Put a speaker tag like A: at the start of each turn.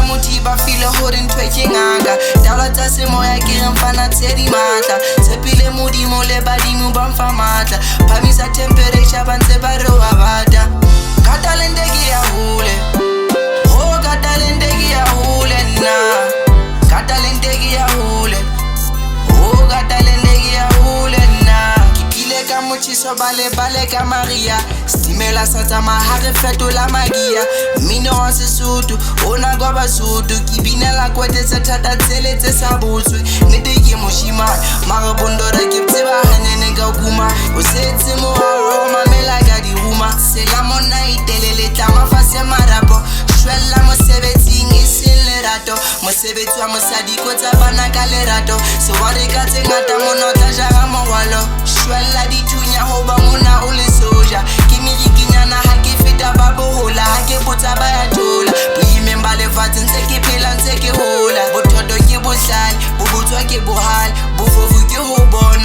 A: muthi ba feel hore ntho e ke ngaka tala tsa semoya ke re mfana tshedi matla tshepile modimo le badimo ba mfa matla phamisa temperature ba ntse ba re wa bata ka talente ke ya hole ho ka talente ke ya hole na ka talente ke ya hole ho ka talente ke ya hole na kile ka mochiso bale ka Maria stimela sa tsamaya re fetola magia mmino wa Sesotho ona kwa Basotho ke binela kwetetse thata tsele tse sa botswe nnete ke moshimane mara bondora ke tseba hanene ka kuma o setse mo wa mamela ka di huma sela mona itelele tlama fase marapo shwella mosebetsing e seng lerato mosebetsi wa mosadi ko tsa bana ka lerato se wa re ka tse ngata mona tla jara morwalo shwella dithunya ho ba mona o le soja ke mirikinyana ha ke feta ba bohola ha ke botsa ba ya thola boimeng ba lefatshe ntse ke phela ntse ke hola bothoto ke bohlale bo botswa ke bohale bofofu ke ho bona